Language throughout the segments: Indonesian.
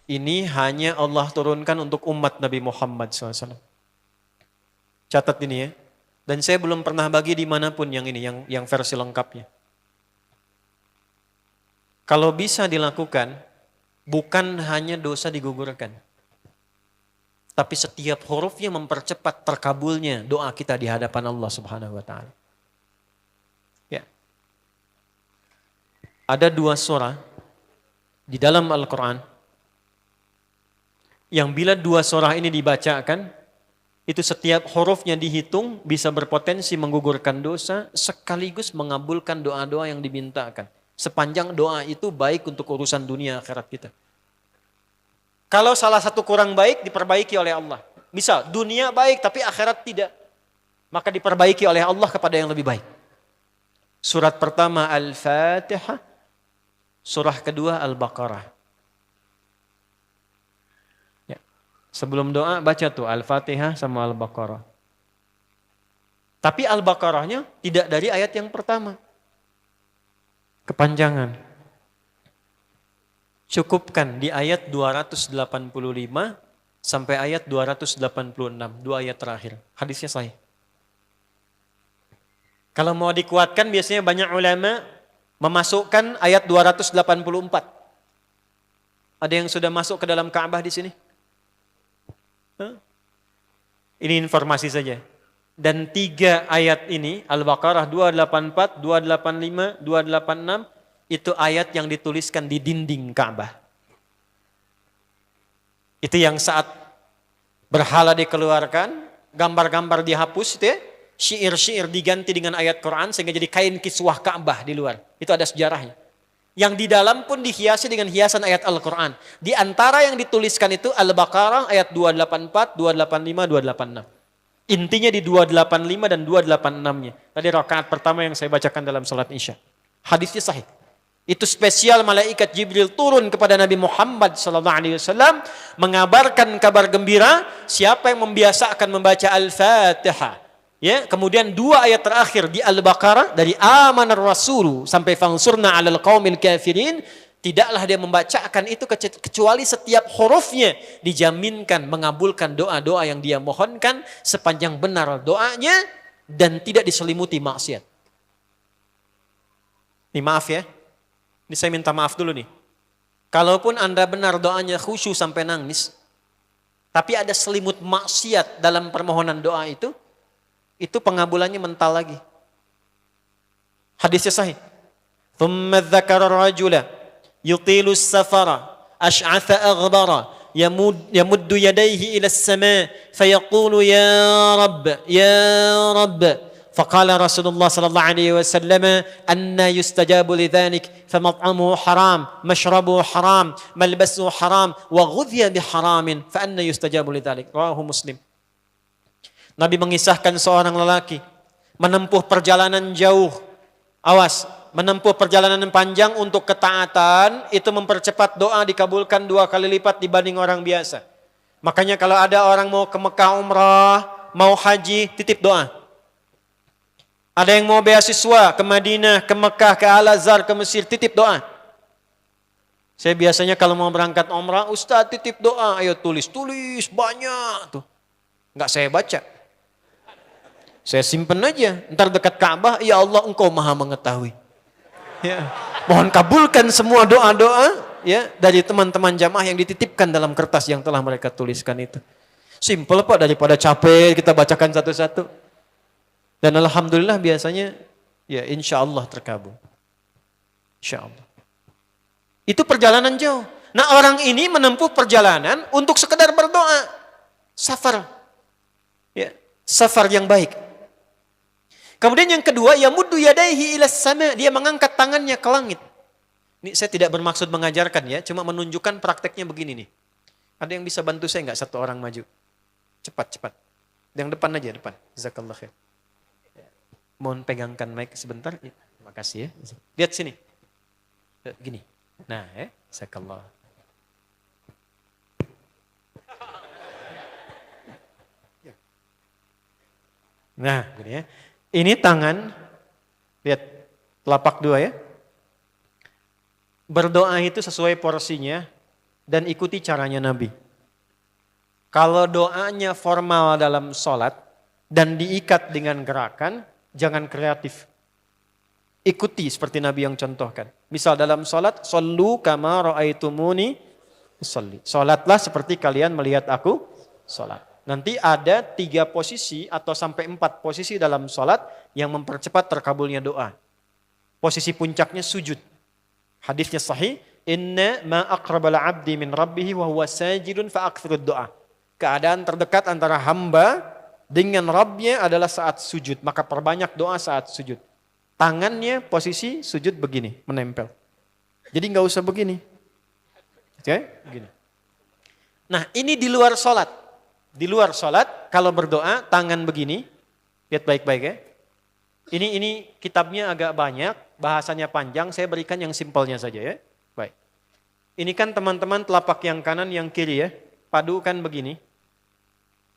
Ini hanya Allah turunkan untuk umat Nabi Muhammad SAW. Catat ini ya. Dan saya belum pernah bagi dimanapun yang ini, yang versi lengkapnya. Kalau bisa dilakukan, bukan hanya dosa digugurkan. Tapi setiap hurufnya mempercepat terkabulnya doa kita di hadapan Allah Subhanahu wa Ta'ala. Ya. Ada 2 surah di dalam Al-Quran yang bila 2 surah ini dibacakan, itu setiap hurufnya dihitung bisa berpotensi menggugurkan dosa sekaligus mengabulkan doa-doa yang dimintakan. Sepanjang doa itu baik untuk urusan dunia akhirat kita. Kalau salah satu kurang baik diperbaiki oleh Allah. Misal dunia baik tapi akhirat tidak. Maka diperbaiki oleh Allah kepada yang lebih baik. Surat pertama Al-Fatihah. Surah kedua Al-Baqarah. Ya. Sebelum doa baca tuh Al-Fatihah sama Al-Baqarah. Tapi Al-Baqarahnya tidak dari ayat yang pertama. Kepanjangan. Cukupkan di ayat 285 sampai ayat 286, 2 ayat terakhir. Hadisnya sahih. Kalau mau dikuatkan biasanya banyak ulama memasukkan ayat 284. Ada yang sudah masuk ke dalam Ka'bah di sini? Ini informasi saja. Dan 3 ayat ini, Al-Baqarah 284, 285, 286, itu ayat yang dituliskan di dinding Ka'bah. Itu yang saat berhala dikeluarkan, gambar-gambar dihapus, itu ya, syair-syair diganti dengan ayat Quran sehingga jadi kain kiswah Ka'bah di luar. Itu ada sejarahnya. Yang di dalam pun dihiasi dengan hiasan ayat Al-Quran. Di antara yang dituliskan itu Al-Baqarah ayat 284, 285, 286. Intinya di 285 dan 286-nya. Tadi rakaat pertama yang saya bacakan dalam salat Isya. Hadisnya sahih. Itu spesial malaikat Jibril turun kepada Nabi Muhammad SAW mengabarkan kabar gembira siapa yang membiasakan membaca Al-Fatihah. Ya, kemudian 2 ayat terakhir di Al-Baqarah dari amanar rasulu sampai fansurna 'alal qaumil kafirin, tidaklah dia membacakan itu kecuali setiap hurufnya dijaminkan mengabulkan doa-doa yang dia mohonkan sepanjang benar doanya dan tidak diselimuti maksiat. Ini maaf ya. Ini saya minta maaf dulu nih. Kalaupun Anda benar doanya khusyuk sampai nangis, tapi ada selimut maksiat dalam permohonan doa itu pengabulannya mental lagi. Hadisnya sahih. Thumma dzakara rajula yutilu as-safara ash'atha aghbara yamuddu yadayhi ila as-sama' fayaqulu ya rabb faqala Rasulullah sallallahu alaihi wasallam anna yustajabu lidzalik famat'amuhu haram mashrabuhu haram malbasuhu haram wa ghudhiya biharamin fa anna yustajabu lidzalik. Rawahu Muslim. Nabi mengisahkan seorang lelaki menempuh perjalanan jauh. Awas, menempuh perjalanan panjang untuk ketaatan itu mempercepat doa dikabulkan 2 kali lipat dibanding orang biasa. Makanya kalau ada orang mau ke Mekah umrah, mau haji, titip doa. Ada yang mau beasiswa ke Madinah, ke Mekah, ke Al-Azhar, ke Mesir, titip doa. Saya biasanya kalau mau berangkat umrah, Ustaz titip doa, ayo tulis banyak tuh. Enggak saya baca. Saya simpen aja, ntar dekat Ka'bah, ya Allah engkau maha mengetahui. Ya. Mohon kabulkan semua doa-doa ya dari teman-teman jamaah yang dititipkan dalam kertas yang telah mereka tuliskan itu. Simple Pak, daripada capek kita bacakan satu-satu. Dan alhamdulillah biasanya ya insya Allah terkabul. Insya Allah. Itu perjalanan jauh. Nah orang ini menempuh perjalanan untuk sekedar berdoa. Safar. Ya, safar yang baik. Kemudian yang kedua, yamuddu yadaihi ilas sama, dia mengangkat tangannya ke langit. Ini saya tidak bermaksud mengajarkan ya, cuma menunjukkan prakteknya begini nih. Ada yang bisa bantu saya enggak satu orang maju? Cepat. Yang depan aja, depan. Jazakallah khair. Mohon pegangkan mic sebentar. Ya, terima kasih ya. Lihat sini. Gini. Nah, jazakallah. Nah, gini ya. Ini tangan, lihat telapak 2 ya. Berdoa itu sesuai porsinya, dan ikuti caranya Nabi. Kalau doanya formal dalam sholat dan diikat dengan gerakan, jangan kreatif. Ikuti seperti Nabi yang contohkan. Misal dalam sholat, shollu kama ra'aitumuni usolli. Sholatlah seperti kalian melihat aku sholat. Nanti ada 3 posisi atau sampai 4 posisi dalam sholat yang mempercepat terkabulnya doa. Posisi puncaknya sujud. Hadisnya sahih, inna ma aqrabal abdi min rabbihi wa huwa sajidun fa aktsirud doa. Keadaan terdekat antara hamba dengan Rabbnya adalah saat sujud, maka perbanyak doa saat sujud. Tangannya posisi sujud begini, menempel. Jadi nggak usah begini. Oke, begini. Nah, ini di luar sholat. Di luar sholat, kalau berdoa tangan begini, lihat baik-baik ya. Ini kitabnya agak banyak, bahasanya panjang, saya berikan yang simpelnya saja ya. Baik. Ini kan teman-teman telapak yang kanan, yang kiri ya. Padukan begini.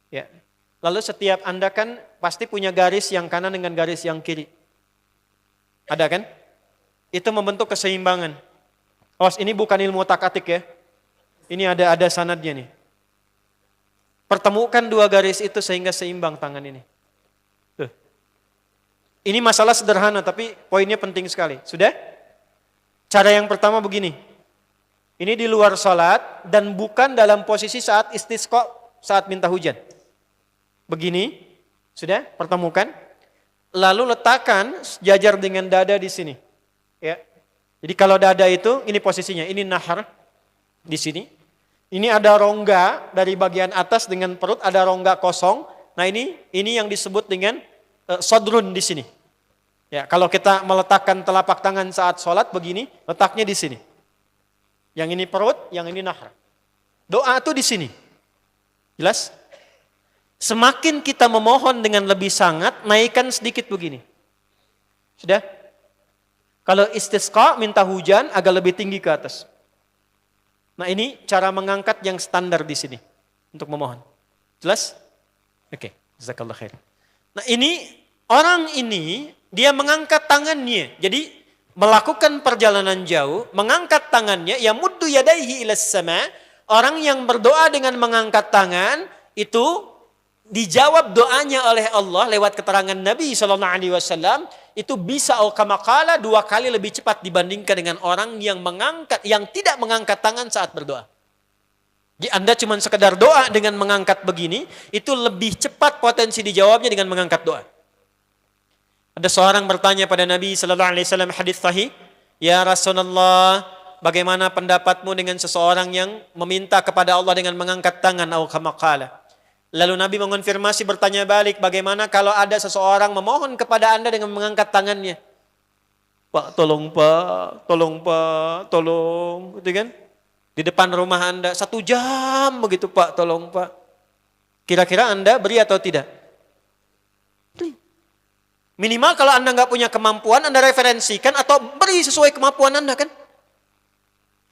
Ya. Lalu setiap Anda kan pasti punya garis yang kanan dengan garis yang kiri. Ada kan? Itu membentuk keseimbangan. Awas, ini bukan ilmu otak-atik ya. Ini ada sanadnya nih. Pertemukan 2 garis itu sehingga seimbang tangan ini. Tuh. Ini masalah sederhana tapi poinnya penting sekali. Sudah? Cara yang pertama begini. Ini di luar sholat dan bukan dalam posisi saat istisqa, saat minta hujan. Begini, sudah? Pertemukan. Lalu letakkan sejajar dengan dada di sini. Ya. Jadi kalau dada itu, ini posisinya, ini nahar di sini. Ini ada rongga dari bagian atas dengan perut, ada rongga kosong. Nah ini yang disebut dengan sodrun di sini. Ya, kalau kita meletakkan telapak tangan saat sholat begini, letaknya di sini. Yang ini perut, yang ini nahar. Doa itu di sini. Jelas? Semakin kita memohon dengan lebih sangat, naikkan sedikit begini. Sudah? Kalau istisqa, minta hujan, agak lebih tinggi ke atas. Nah ini cara mengangkat yang standar di sini untuk memohon. Jelas? Oke, jazakallah khair. Nah ini, orang ini dia mengangkat tangannya. Jadi melakukan perjalanan jauh, mengangkat tangannya, ya muddu yadaihi ilas sama. Orang yang berdoa dengan mengangkat tangan itu dijawab doanya oleh Allah lewat keterangan Nabi SAW, itu bisa al-kamakala 2 kali lebih cepat dibandingkan dengan orang yang tidak mengangkat tangan saat berdoa. Jadi Anda cuma sekedar doa dengan mengangkat begini, itu lebih cepat potensi dijawabnya dengan mengangkat doa. Ada seorang bertanya pada Nabi SAW, hadis sahih, ya Rasulullah, bagaimana pendapatmu dengan seseorang yang meminta kepada Allah dengan mengangkat tangan al-kamakala? Lalu Nabi mengonfirmasi, bertanya balik, bagaimana kalau ada seseorang memohon kepada Anda dengan mengangkat tangannya? Pak, tolong Pak, tolong Pak, tolong. Gitu kan? Di depan rumah Anda, 1 jam begitu Pak, tolong Pak. Kira-kira Anda beri atau tidak? Beri. Minimal kalau Anda nggak punya kemampuan, Anda referensikan atau beri sesuai kemampuan Anda kan?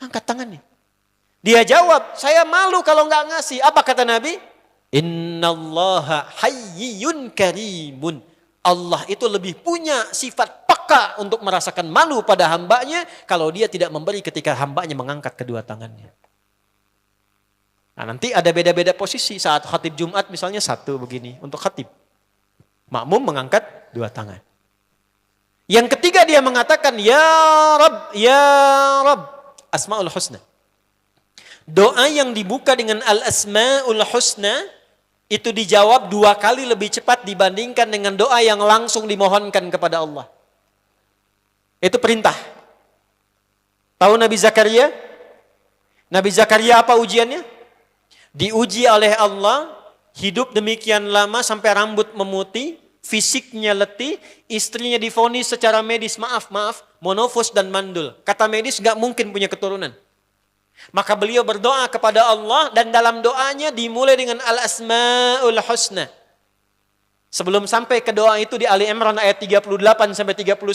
Angkat tangannya. Dia jawab, saya malu kalau nggak ngasih. Apa kata Nabi? Innallaha hayyun karimun. Allah itu lebih punya sifat peka untuk merasakan malu pada hambanya kalau dia tidak memberi ketika hambanya mengangkat kedua tangannya. Nah nanti ada beda-beda posisi saat khatib Jumat misalnya 1 begini untuk khatib. Makmum mengangkat 2 tangan. Yang ketiga dia mengatakan ya Rabb, Asmaul Husna. Doa yang dibuka dengan Al-Asmaul Husna itu dijawab 2 kali lebih cepat dibandingkan dengan doa yang langsung dimohonkan kepada Allah. Itu perintah. Tahu Nabi Zakaria? Nabi Zakaria apa ujiannya? Diuji oleh Allah, hidup demikian lama sampai rambut memutih, fisiknya letih, istrinya divonis secara medis, maaf, monofos dan mandul. Kata medis gak mungkin punya keturunan. Maka beliau berdoa kepada Allah dan dalam doanya dimulai dengan Al-Asmaul Husna. Sebelum sampai ke doa itu di Ali Imran ayat 38 sampai 39,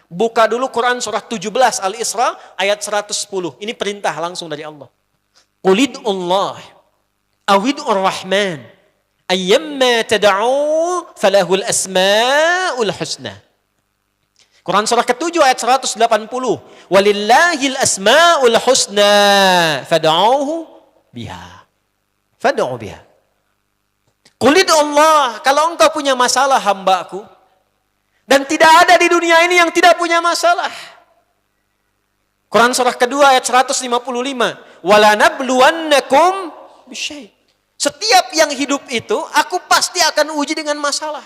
buka dulu Quran surah 17 Al-Isra ayat 110. Ini perintah langsung dari Allah. Qulidullah awidur rahman ayyamma tad'u falahul asmaul husna. Quran surah ke-7 ayat 180. Walillahil asma'ul husna fad'uhu biha. Fad'u biha. Qul Allah, kalau engkau punya masalah hambaku, dan tidak ada di dunia ini yang tidak punya masalah. Quran surah kedua ayat 155. Wala nabluwannakum bisyai'. Setiap yang hidup itu, aku pasti akan uji dengan masalah.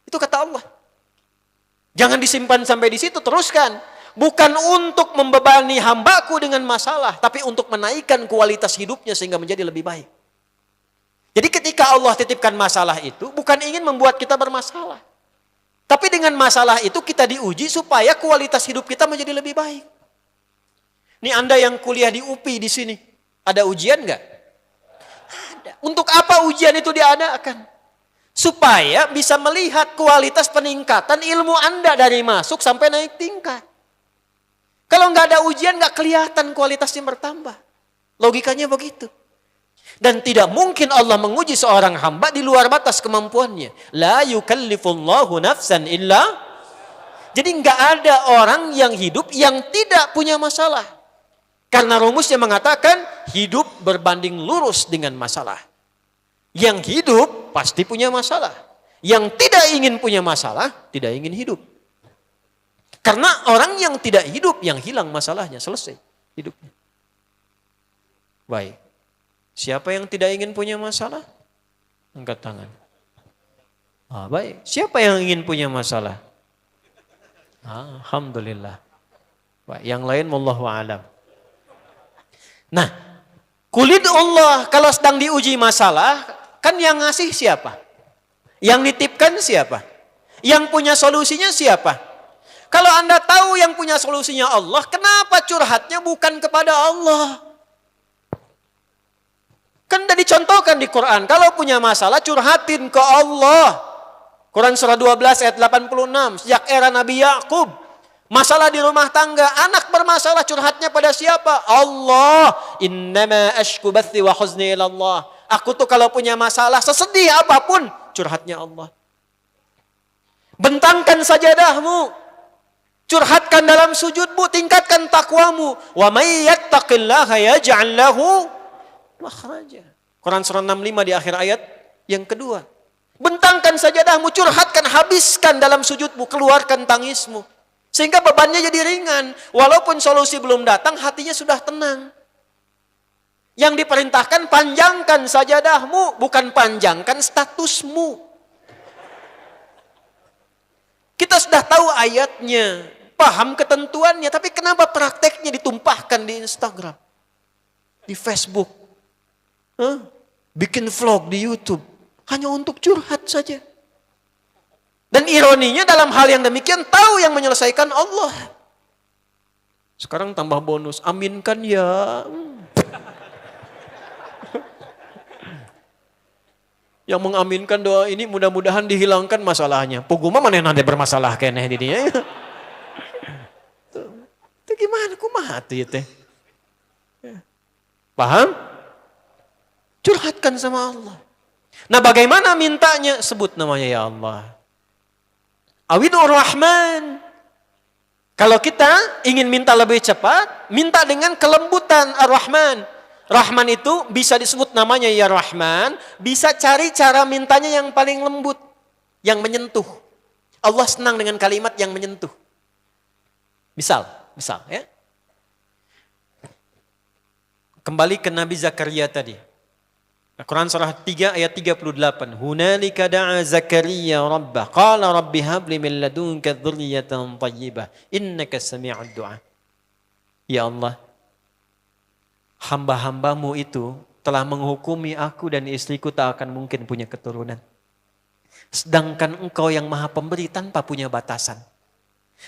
Itu kata Allah. Jangan disimpan sampai di situ, teruskan. Bukan untuk membebani hambaku dengan masalah, tapi untuk menaikkan kualitas hidupnya sehingga menjadi lebih baik. Jadi ketika Allah titipkan masalah itu, bukan ingin membuat kita bermasalah. Tapi dengan masalah itu kita diuji supaya kualitas hidup kita menjadi lebih baik. Ini Anda yang kuliah di UPI di sini, ada ujian nggak? Ada. Untuk apa ujian itu diadakan? Supaya bisa melihat kualitas peningkatan ilmu Anda dari masuk sampai naik tingkat. Kalau nggak ada ujian, nggak kelihatan kualitasnya bertambah. Logikanya begitu. Dan tidak mungkin Allah menguji seorang hamba di luar batas kemampuannya. La yukallifullahu nafsan illa. Jadi nggak ada orang yang hidup yang tidak punya masalah. Karena rumusnya mengatakan hidup berbanding lurus dengan masalah. Yang hidup pasti punya masalah. Yang tidak ingin punya masalah, tidak ingin hidup. Karena orang yang tidak hidup, yang hilang masalahnya, selesai hidupnya. Baik. Siapa yang tidak ingin punya masalah? Angkat tangan. Baik. Siapa yang ingin punya masalah? Alhamdulillah. Baik. Yang lain wallahu a'lam. Nah, kulit Allah kalau sedang diuji masalah, kan yang ngasih siapa? Yang nitipkan siapa? Yang punya solusinya siapa? Kalau Anda tahu yang punya solusinya Allah, kenapa curhatnya bukan kepada Allah? Kan sudah dicontohkan di Quran, kalau punya masalah curhatin ke Allah. Quran surah 12 ayat 86, sejak era Nabi Yakub. Masalah di rumah tangga, anak bermasalah curhatnya pada siapa? Allah. Innama ashku bathi wa huzni ilallah. Aku tuh kalau punya masalah, sesedih apapun, curhatnya Allah. Bentangkan sajadahmu. Curhatkan dalam sujudmu, tingkatkan takwamu. Wa may yattaqillaha yaj'al lahu makhraja. Quran surah 65 di akhir ayat yang kedua. Bentangkan sajadahmu, curhatkan, habiskan dalam sujudmu, keluarkan tangismu. Sehingga bebannya jadi ringan. Walaupun solusi belum datang, hatinya sudah tenang. Yang diperintahkan panjangkan sajadahmu, bukan panjangkan statusmu. Kita sudah tahu ayatnya, paham ketentuannya, tapi kenapa prakteknya ditumpahkan di Instagram, di Facebook, bikin vlog di YouTube, hanya untuk curhat saja. Dan ironinya dalam hal yang demikian tahu yang menyelesaikan Allah. Sekarang tambah bonus, aminkan ya. Yang mengaminkan doa ini mudah-mudahan dihilangkan masalahnya. Puguma mana nanti bermasalah keneh di dia. Itu gimana kumaha tuh teh? Paham? Curhatkan sama Allah. Nah, bagaimana mintanya? Sebut namanya ya Allah. Awidur Rahman. Kalau kita ingin minta lebih cepat, minta dengan kelembutan Ar-Rahman. Rahman itu bisa disebut namanya ya Rahman, bisa cari cara mintanya yang paling lembut, yang menyentuh. Allah senang dengan kalimat yang menyentuh. Misal ya. Kembali ke Nabi Zakaria tadi. Quran surah 3 ayat 38. Hunalika da'a Zakaria rabbah. Qala rabbi habli min ladunka dzurriyyatan thayyibah. Innaka sami'ud du'a. Ya Allah, hamba-hambamu itu telah menghukumi aku dan istriku tak akan mungkin punya keturunan. Sedangkan engkau yang maha pemberi tanpa punya batasan.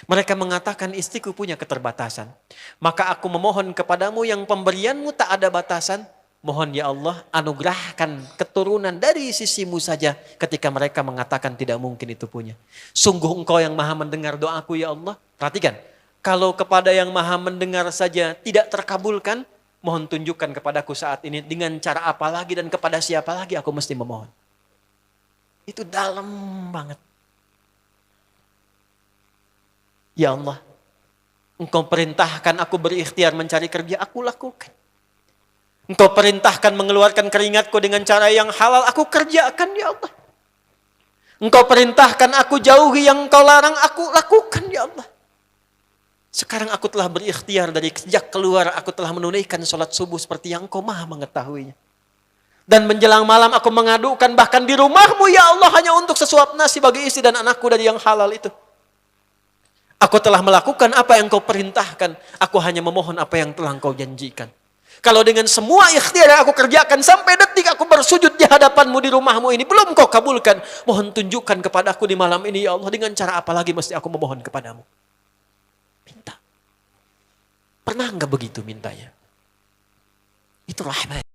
Mereka mengatakan istriku punya keterbatasan. Maka aku memohon kepadamu yang pemberianmu tak ada batasan. Mohon ya Allah anugerahkan keturunan dari sisimu saja ketika mereka mengatakan tidak mungkin itu punya. Sungguh engkau yang maha mendengar doaku ya Allah. Perhatikan, kalau kepada yang maha mendengar saja tidak terkabulkan, mohon tunjukkan kepadaku saat ini dengan cara apa lagi dan kepada siapa lagi aku mesti memohon. Itu dalam banget. Ya Allah, Engkau perintahkan aku berikhtiar mencari kerja, aku lakukan. Engkau perintahkan mengeluarkan keringatku dengan cara yang halal, aku kerjakan ya Allah. Engkau perintahkan aku jauhi yang Engkau larang, aku lakukan ya Allah. Sekarang aku telah berikhtiar dari sejak keluar, aku telah menunaikan sholat subuh seperti yang Engkau maha mengetahuinya. Dan menjelang malam aku mengadukan bahkan di rumahmu ya Allah hanya untuk sesuap nasi bagi istri dan anakku dari yang halal itu. Aku telah melakukan apa yang Kau perintahkan. Aku hanya memohon apa yang telah Kau janjikan. Kalau dengan semua ikhtiar yang aku kerjakan sampai detik aku bersujud di hadapanmu di rumahmu ini belum Kau kabulkan. Mohon tunjukkan kepadaku di malam ini ya Allah. Dengan cara apa lagi mesti aku memohon kepadamu? Minta. Pernah enggak begitu mintanya? Itu rahmat.